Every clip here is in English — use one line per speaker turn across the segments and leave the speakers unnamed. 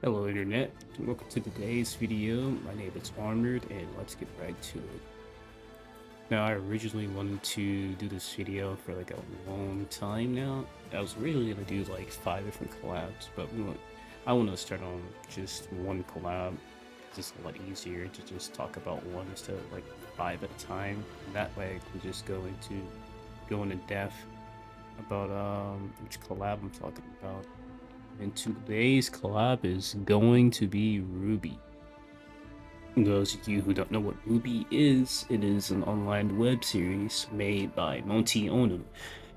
Hello Internet, welcome to today's video. My name is Armored and let's get right to it. Now I originally wanted to do this video for like a long time now. I was originally going to do like 5 different collabs, but I want to start on just one collab. It's just a lot easier to just talk about one instead of like 5 at a time. And that way I can just go into depth about which collab I'm talking about. And today's collab is going to be RWBY. Those of you who don't know what RWBY is, it is an online web series made by Mounty,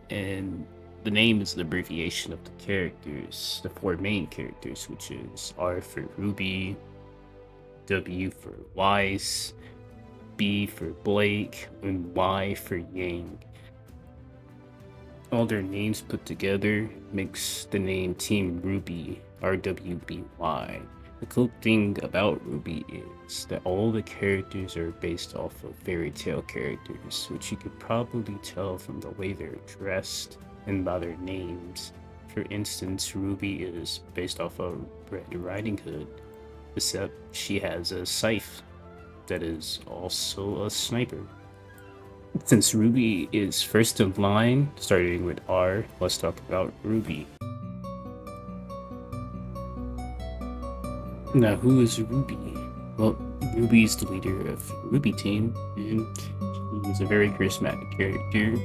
and the name is an abbreviation of the characters, the 4 main characters, which is R for Ruby, W for Weiss, B for Blake, and Y for Yang. All their names put together makes the name Team RWBY, RWBY. The cool thing about RWBY is that all the characters are based off of fairy tale characters, which you could probably tell from the way they're dressed and by their names. For instance, RWBY is based off of Red Riding Hood, except she has a scythe that is also a sniper. Since RWBY is first in line, starting with R, let's talk about RWBY. Now, who is RWBY? Well, RWBY is the leader of RWBY team, and she's a very charismatic character,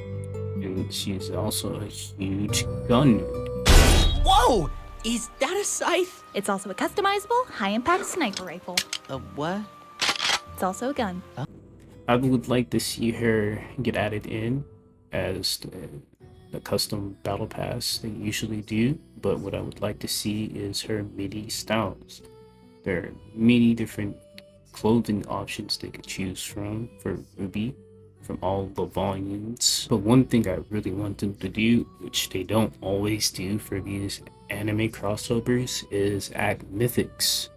and she's also a huge gun nerd.
Whoa! Is that a scythe?
It's also a customizable, high-impact sniper rifle.
A what?
It's also a gun.
I would like to see her get added in as the custom battle pass they usually do, but what I would like to see is her MIDI styles. There are many different clothing options they could choose from for RWBY, from all the volumes. But one thing I really want them to do, which they don't always do for these anime crossovers, is add mythics,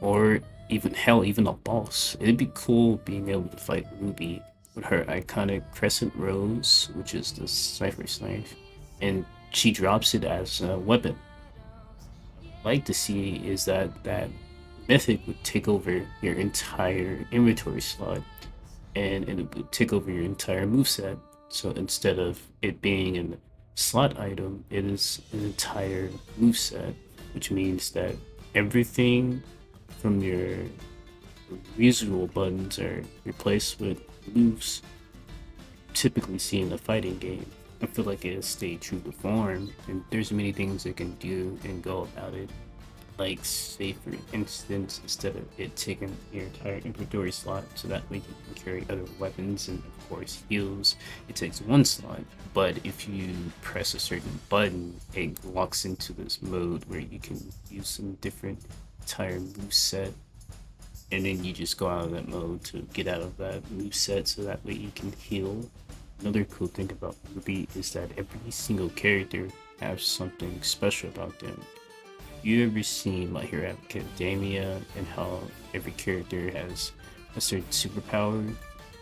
or even a boss. It'd be cool being able to fight RWBY with her iconic crescent rose, which is the Cypher's knife, and she drops it as a weapon. What I'd like to see is that mythic would take over your entire inventory slot, and it would take over your entire moveset. So instead of it being a slot item, it is an entire moveset, which means that everything from your visual buttons are replaced with moves typically see in a fighting game. I feel like it has stayed true to form, and there's many things it can do and go about it. Like, say for instance, instead of it taking your entire inventory slot, so that way you can carry other weapons and of course heals, it takes one slot. But if you press a certain button, it locks into this mode where you can use some different entire moveset, and then you just go out of that mode to get out of that moveset, so that way you can heal. Another cool thing about RWBY is that every single character has something special about them. You ever seen My Hero Academia and how every character has a certain superpower?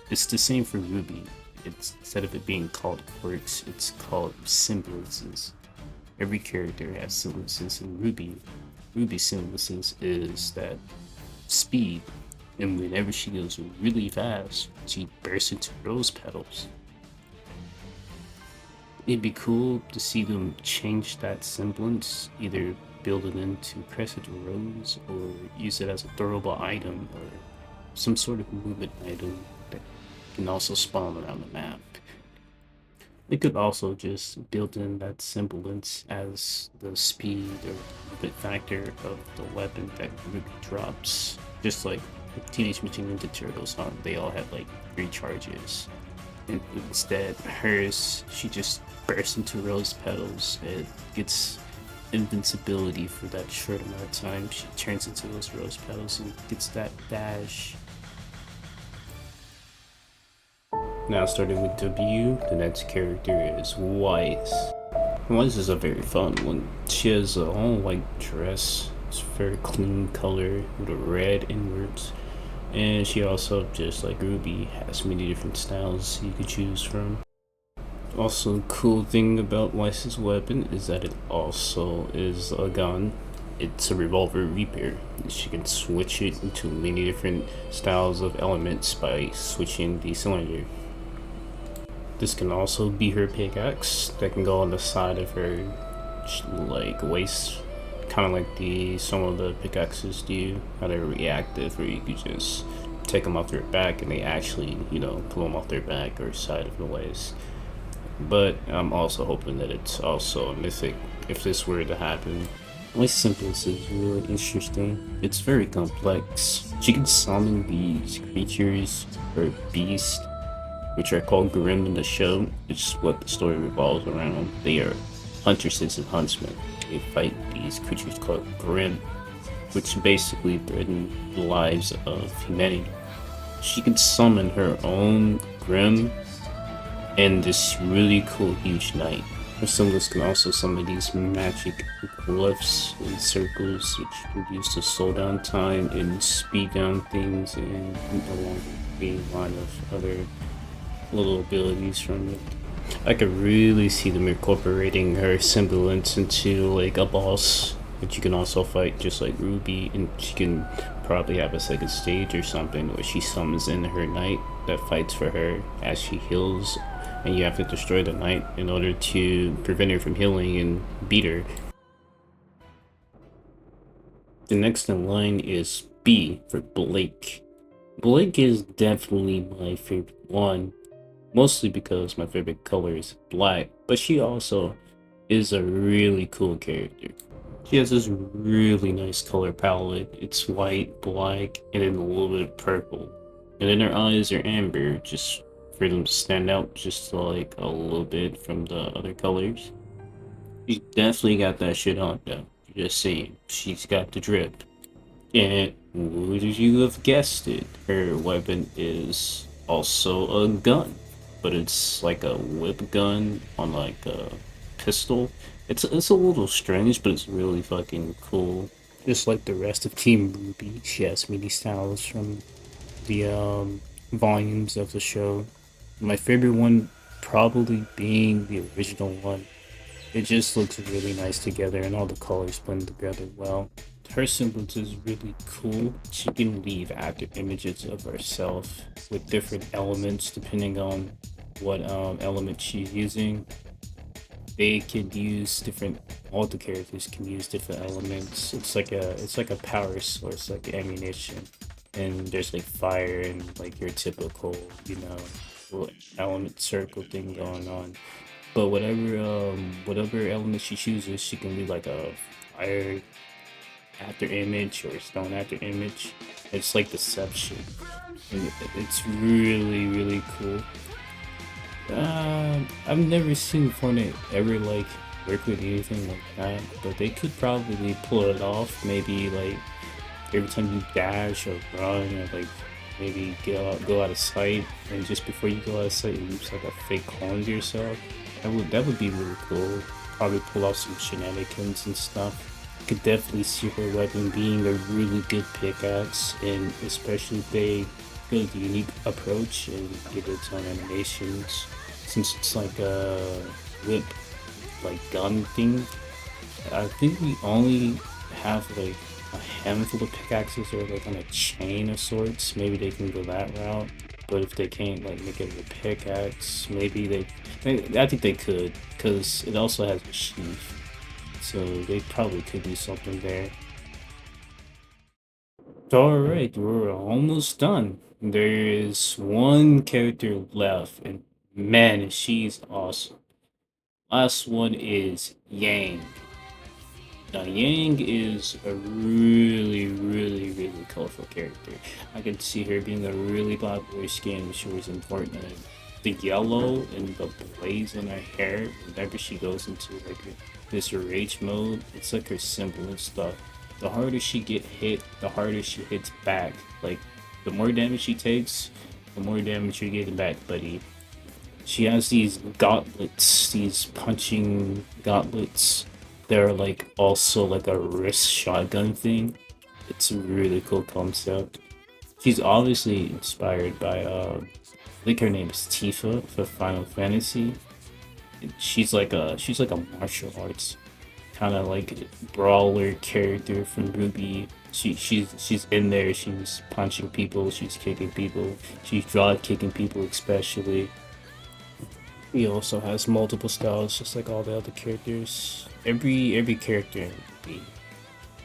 It's the same for RWBY. It's, instead of it being called quirks, it's called semblances. Every character has semblances in RWBY. RWBY's semblances is that speed, and whenever she goes really fast, she bursts into rose petals. It'd be cool to see them change that semblance, either build it into Crescent Rose or use it as a throwable item or some sort of movement item that can also spawn around the map. They could also just build in that semblance as the speed or movement factor of the weapon that RWBY drops. Just like Teenage Mutant Ninja Turtles, they all have like 3 charges. And instead, hers, she just bursts into rose petals. It gets invincibility for that short amount of time. She turns into those rose petals and gets that dash. Now, starting with W, the next character is Weiss. Weiss is a very fun one. She has a all white dress. It's a very clean color with a red inwards. And she also, just like RWBY, has many different styles you could choose from. Also, cool thing about Weiss's weapon is that it also is a gun. it's a revolver repair. She can switch it into many different styles of elements by switching the cylinder. This can also be her pickaxe that can go on the side of her like waist, kind of like the some of the pickaxes do, how they're reactive, where you could just take them off their back and they actually, you know, pull them off their back or side of the waist. But I'm also hoping that it's also a mythic if this were to happen. My simplest is really interesting. It's very complex. She can summon these creatures or beasts, which are called Grim in the show. It's what the story revolves around. They are huntresses and huntsmen. They fight these creatures called Grim, which basically threaten the lives of humanity. She can summon her own Grim and this really cool huge knight. Her symbols can also summon these magic glyphs and circles, which you can use to slow down time and speed down things, and along the line of other little abilities from it. I could really see them incorporating her semblance into like a boss, but you can also fight just like RWBY, and she can probably have a second stage or something where she summons in her knight that fights for her as she heals, and you have to destroy the knight in order to prevent her from healing and beat her. The next in line is B for Blake. Blake is definitely my favorite one, mostly because my favorite color is black, but she also is a really cool character. She has this really nice color palette. It's white, black, and then a little bit of purple. And then her eyes are amber, just for them to stand out just like a little bit from the other colors. She's definitely got that shit on though. Just saying, she's got the drip. And would you have guessed it? Her weapon is also a gun, but it's like a whip gun on like a pistol. It's a little strange, but it's really fucking cool. Just like the rest of Team RWBY, she has many styles from the volumes of the show. My favorite one probably being the original one. It just looks really nice together and all the colors blend together well. Her semblance is really cool. She can leave active images of herself with different elements depending on what element she's using. They can use different, all the characters can use different elements. It's like a power source, like ammunition. And there's like fire and like your typical, you know, element circle thing going on. But whatever element she chooses, she can do like a fire after image or stone after image. It's like deception, and it's really cool. I've never seen Fortnite ever like work with anything like that, but they could probably pull it off. Maybe like every time you dash or run, or like maybe go out of sight, and just before you go out of sight, you use like a fake clone to yourself. That would be really cool. Probably pull off some shenanigans and stuff. Could definitely see her weapon being a really good pickaxe, and especially if they go the unique approach and give it its own animations. Since it's like a whip, like gun thing, I think we only have like a handful of pickaxes or like on a chain of sorts. Maybe they can go that route. But if they can't like make it a pickaxe, maybe I think they could, because it also has a sheath. So they probably could do something there. Alright, we're almost done. There is one character left, and man, she's awesome. Last one is Yang. Now, Yang is a really colorful character. I can see her being a really popular skin when she was in Fortnite. The yellow and the blaze in her hair, whenever she goes into like this rage mode, it's like her symbol and stuff. The harder she get hit, the harder she hits back. Like, the more damage she takes, the more damage you're getting back, buddy. She has these gauntlets, these punching gauntlets. They're like also like a wrist shotgun thing. It's a really cool concept. She's obviously inspired by I think her name is Tifa for Final Fantasy. And she's like a martial arts kind of like brawler character from RWBY. She's in there. She's punching people. She's kicking people. She's drop kicking people, especially. He also has multiple styles, just like all the other characters. Every character in RWBY,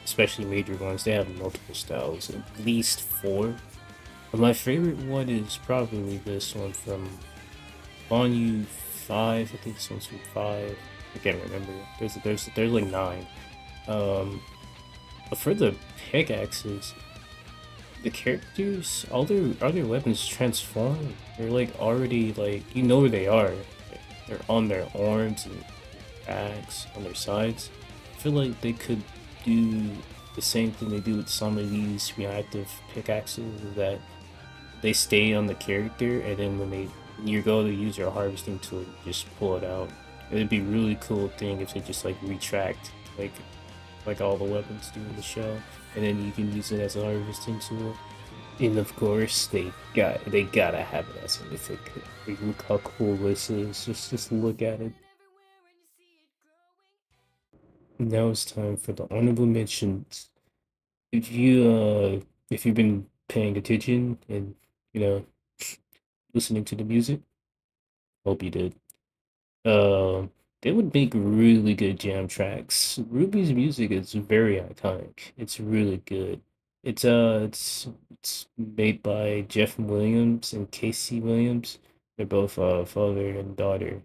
especially major ones, they have multiple styles. At least 4. But my favorite one is probably this one from On You 5. I think this one's from 5. I can't remember. There's like 9. But for the pickaxes, the characters, all their weapons transform. They're like already like you know where they are. They're on their arms and backs, on their sides. I feel like they could do the same thing they do with some of these reactive pickaxes, is that they stay on the character, and then when you go to use your harvesting tool, you just pull it out. It'd be a really cool thing if they just like retract like all the weapons do in the show, and then you can use it as a harvesting tool. And of course, they gotta have it as a mythic. Like, look how cool this is. Just look at it. Now it's time for the honorable mentions. If you've been paying attention and you know listening to the music, hope you did. They would make really good jam tracks. RWBY's music is very iconic. It's really good. It's made by Jeff Williams and Casey Williams. They're both father and daughter.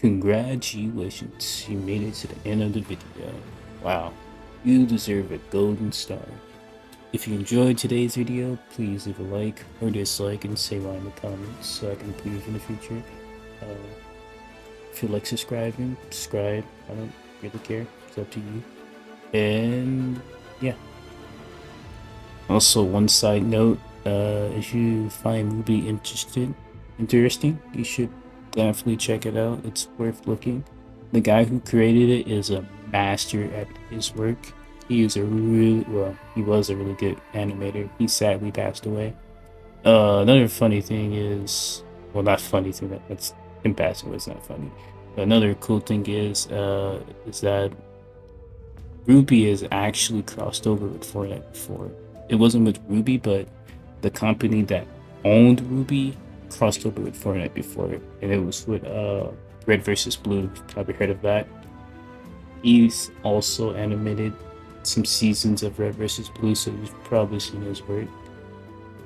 Congratulations, you made it to the end of the video. Wow, you deserve a golden star. If you enjoyed today's video, please leave a like or dislike and say why in the comments so I can improve in the future. If you like subscribing, subscribe. I don't really care. It's up to you. And yeah. Also, one side note, if you find RWBY interesting, you should definitely check it out. It's worth looking. The guy who created it is a master at his work. He was a really good animator. He sadly passed away. Another funny thing is, well, not funny thing, that's him passing away is not funny. But another cool thing is that RWBY is actually crossed over with Fortnite before. It wasn't with RWBY, but the company that owned RWBY crossed over with Fortnite before, and it was with Red vs. Blue. Probably heard of that. He's also animated some seasons of Red vs. Blue, so you've probably seen his work.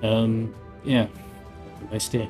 Yeah. Have a nice day.